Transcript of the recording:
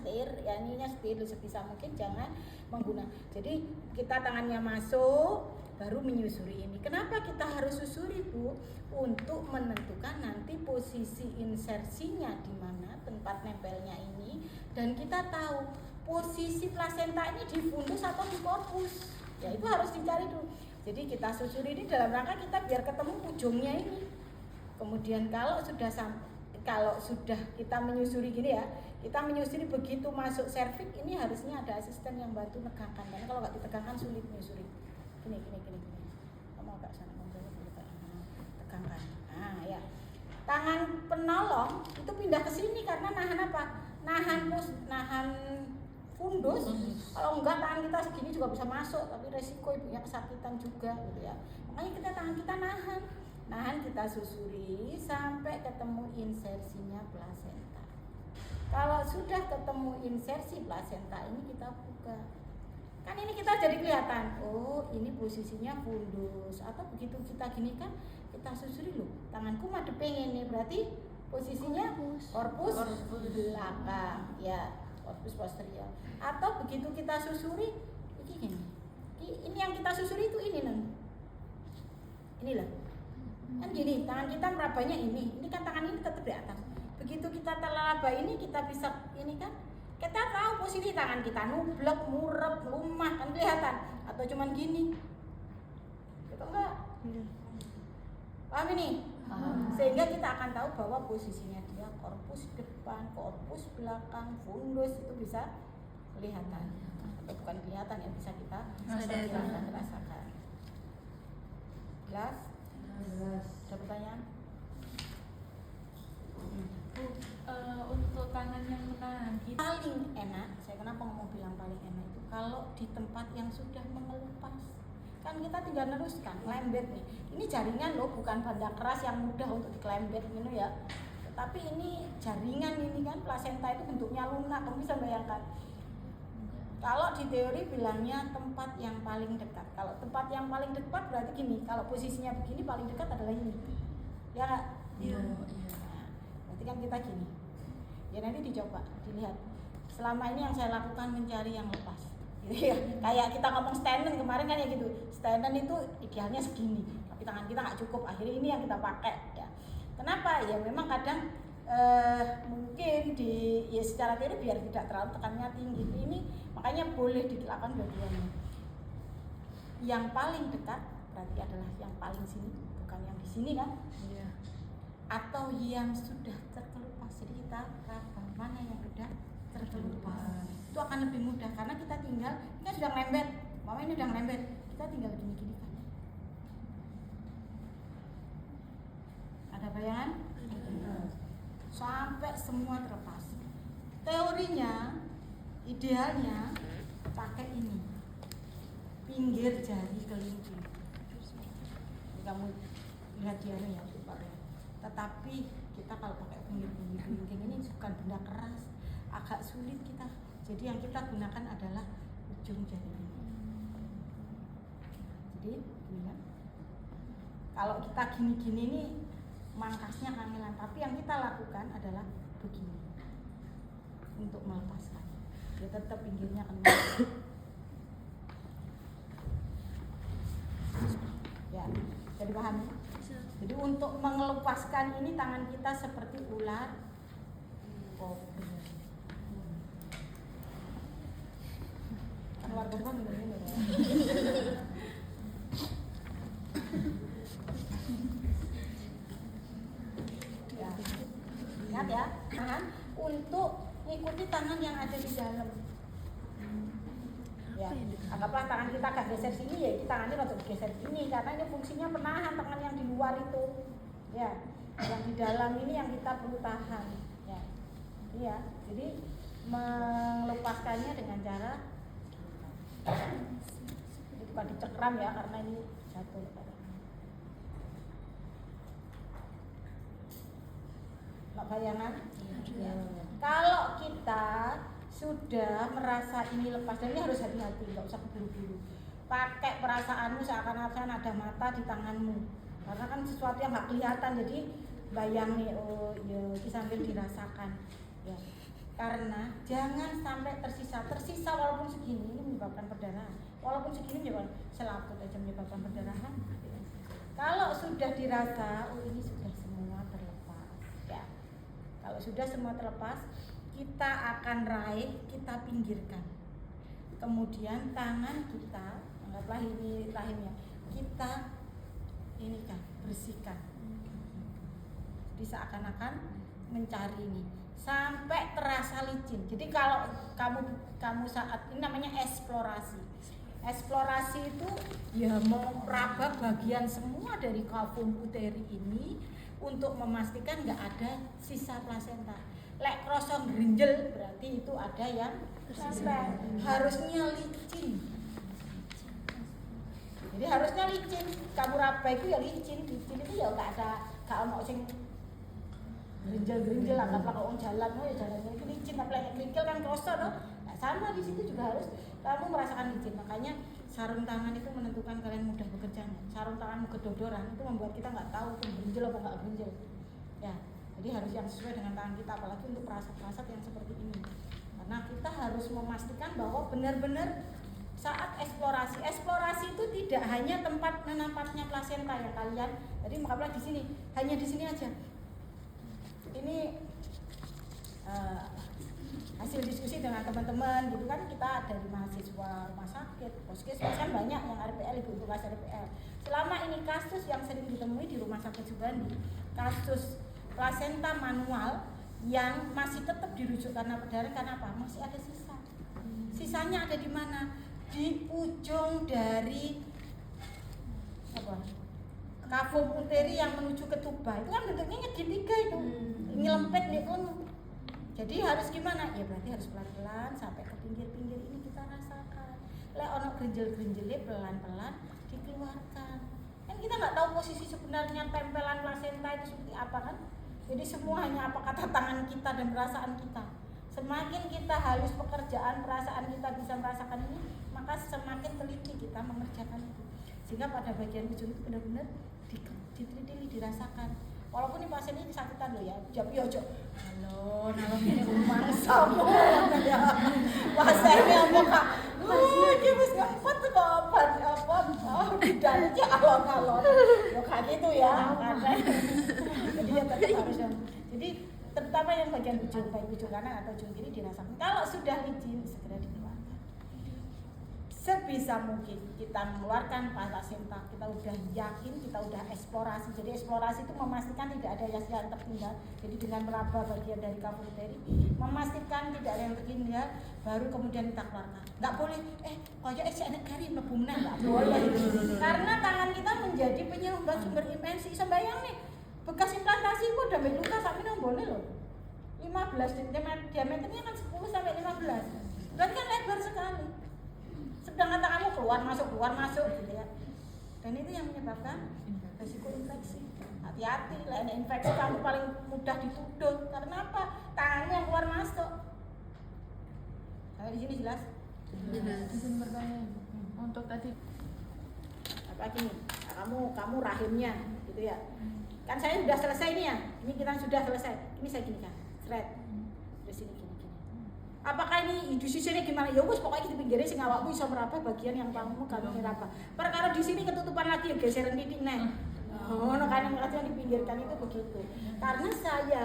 setir, ya ininya setir sebisa mungkin jangan menggunakan. Jadi kita tangannya masuk baru menyusuri ini. Kenapa kita harus susuri, Bu? Untuk menentukan nanti posisi insersinya di mana, tempat nempelnya ini, dan kita tahu posisi plasenta ini di fundus atau di korpus. Ya itu harus dicari dulu. Jadi kita susuri ini dalam rangka kita biar ketemu ujungnya ini. Kemudian kalau sudah kita menyusuri gini ya, kita menyusuri begitu masuk serviks ini harusnya ada asisten yang bantu megangkan, karena kalau nggak ditegangkan sulit menyusuri. Gini. Kamu agak sana tegangkan. Nah ya, tangan penolong itu pindah ke sini karena nahan apa? Nahan fundus. Kalau enggak tangan kita segini juga bisa masuk, tapi resiko ibunya kesakitan juga gitu ya. Makanya tangan kita nahan kita susuri sampai ketemu insersinya plasenta. Kalau sudah ketemu insersi plasenta ini kita buka. Kan ini kita jadi kelihatan, oh ini posisinya fundus, atau begitu kita gini kan kita susuri loh, tanganku madepeng ini berarti posisinya korpus belakang ya, korpus posterior. Atau begitu kita susuri ini gini. Ini yang kita susuri itu ini nih. Inilah. Kan gini, tangan kita merabanya ini kan tangan ini tetap di atas. Begitu kita telaba ini kita bisa ini kan, kita tahu posisi tangan kita nublek, murep, lumah kan kelihatan, atau cuman gini. Gitu enggak? Paham ini? Sehingga kita akan tahu bahwa posisinya dia korpus depan, korpus belakang, fundus itu bisa kelihatan. Atau bukan kelihatan ya, bisa kita rasakan. Jelas? Ada pertanyaan? Untuk tangan yang menahan kita paling enak, saya kenapa mau bilang paling enak itu kalau di tempat yang sudah mengelupas. Kan kita tinggal neruskan, lembet nih. Ini jaringan loh, bukan benda keras yang mudah untuk dikelembet gitu ya. Tapi ini jaringan ini kan, plasenta itu bentuknya lunak, kamu bisa bayangkan. Kalau di teori bilangnya tempat yang paling dekat. Kalau tempat yang paling dekat berarti gini, kalau posisinya begini paling dekat adalah ini. Ya nggak? Iya. Nah, berarti kan kita gini. Ya nanti dicoba, dilihat. Selama ini yang saya lakukan mencari yang lepas. Gitu ya. Kayak kita ngomong stand kemarin kan ya gitu. Stand itu idealnya segini, tapi tangan kita nggak cukup. Akhirnya ini yang kita pakai. Ya. Kenapa? Ya memang kadang mungkin ya secara teori biar tidak terlalu tekannya tinggi ini, makanya boleh dilakukan dua-duanya. Yang paling dekat berarti adalah yang paling sini, bukan yang di sini kan? Iya. Atau yang sudah terkelupas. Jadi kita raba mana yang sudah terkelupas. Itu akan lebih mudah karena kita tinggal, kita sudah ngelembet, mama ini sudah ngelembet, kita tinggal gini-gini kan. Ada bayangan? Sampai semua terlepas. Teorinya, idealnya pakai ini, pinggir jari kelingking. Jadi kamu lihat dianya ya, tetapi kita kalau pakai pinggir kelingking ini bukan benda keras, agak sulit kita. Jadi yang kita gunakan adalah ujung jari ini. Jadi, ya. Kalau kita gini-gini nih mangkasnya kangelan, tapi yang kita lakukan adalah begini untuk melepaskan. Dia tetap pinggirnya kena. Ya, jadi paham? Jadi untuk melepaskan ini tangan kita seperti ular kobra. Ular kobra begini. Ingat ya, tangan untuk mengikuti tangan yang ada di dalam. Ya, anggaplah tangan kita agak geser sini ya, tangannya untuk geser sini karena ini fungsinya penahan tangan yang di luar itu. Ya, yang di dalam ini yang kita perlu tahan. Ya, iya. Jadi melepaskannya dengan cara ini bukan dicekram ya karena ini jatuh. Bayangan? Ya. Kalau kita sudah merasa ini lepas, dan ini harus hati-hati, nggak usah keburu-buru. Pakai perasaanmu seakan-akan ada mata di tanganmu, karena kan sesuatu yang nggak kelihatan, jadi bayang nih, oh ya, sambil dirasakan. Ya. Karena jangan sampai tersisa walaupun segini ini menyebabkan perdarahan, walaupun segini menyebabkan selaput aja menyebabkan perdarahan. Kalau sudah dirasa, oh ini sudah semua terlepas, ya. Kalau sudah semua terlepas, kita akan raih, kita pinggirkan. Kemudian tangan kita, anggaplah ini rahimnya, kita ini kan bersihkan. Jadi seakan-akan mencari ini sampai terasa licin. Jadi kalau kamu saat ini namanya eksplorasi. Eksplorasi itu ya mau raba bagian semua dari kavum uteri ini untuk memastikan nggak ada sisa plasenta. Lek krosong gerinjel berarti itu ada yang sampai harusnya licin. Jadi harusnya licin. Kamu raba itu ya licin itu ya nggak mau sing gerinjel anggaplah kalau jalan, oh ya jalannya itu licin, apalagi kerikil kan krosong, no? Nah, sama di situ juga harus kamu merasakan licin. Makanya sarung tangan itu menentukan kalian mudah bekerjanya. Sarung tanganmu kedodoran itu membuat kita nggak tahu itu gerinjel apa nggak gerinjel. Ya, jadi harus yang sesuai dengan tangan kita, apalagi untuk perasat-perasat yang seperti ini. Karena kita harus memastikan bahwa benar-benar saat eksplorasi itu tidak hanya tempat menempatnya plasenta ya kalian. Jadi makanya di sini, hanya di sini aja. Ini hasil diskusi dengan teman-teman gitu kan, kita dari mahasiswa rumah sakit, puskesmas kan banyak yang RPL, ibu bekas RPL. Selama ini kasus yang sering ditemui di rumah sakit Subandi, kasus plasenta manual yang masih tetap dirujuk karena perdarahan, karena apa? Masih ada sisa. Sisanya ada di mana? Di ujung dari apa? Kavum uteri yang menuju ke tuba itu kan bentuknya segitiga itu, nyelempet nih pun. Jadi harus gimana? Ya berarti harus pelan-pelan sampai ke pinggir-pinggir ini kita rasakan. Lek ono gerinjel-gerinjel pelan-pelan dikeluarkan. Kan kita nggak tahu posisi sebenarnya tempelan plasenta itu seperti apa kan? Jadi semua hanya apa kata tangan kita dan perasaan kita. Semakin kita halus pekerjaan, perasaan kita bisa merasakan ini, maka semakin teliti kita mengerjakan itu. Sehingga pada bagian ujung itu benar-benar diteliti, dirasakan. Walaupun ini pasien ini kesakitan loh ya, tapi ojo halo ini rumah sama ya pasiennya apa kak, dia mesti ngempet tuh kok apa bidangnya alon-alon ya kayak gitu ya karena jadi ya tetap harus jadi terutama yang bagian ujung, baik ujung kanan atau ujung kiri dirasakan. Kalau sudah licin segera dikeluarkan. Sebisa mungkin kita mengeluarkan plasenta, kita udah yakin, kita udah eksplorasi. Jadi eksplorasi itu memastikan tidak ada yang tertinggal. Jadi dengan meraba bagian dari kavum uteri, memastikan tidak ada yang tertinggal, baru kemudian kita keluarkan. Nggak boleh, kayak si anak kari ngebumna, nggak boleh. Karena tangan kita menjadi penyumbat sumber imensi. Sembayang nih, bekas implantasi kok udah luka sampai nombornya loh. 15 diameternya kan 10 sampai 15. Berarti kan lebar sekali. Sedangkan tanganmu keluar masuk gitu ya. Dan itu yang menyebabkan risiko infeksi. Hati-hati, lain infeksi kamu paling mudah dituduh. Karena apa? Tanganmu yang keluar masuk. Sampai di sini jelas? Jelas. Izin bertanya untuk tadi apa lagi nih? Nah, kamu rahimnya gitu ya. Kan saya sudah selesai nih ya. Ini kita sudah selesai. Ini saya gini kan. Thread. Terus ini gini. Apakah ini di sini gimana? Ya wis pokoknya di pinggirnya sing awakmu iso meraba bagian yang kamu meraba. Perkara di sini ketutupan lagi ya geseran titik neh. Oh, kan yang dipinggirkan itu begitu. Karena saya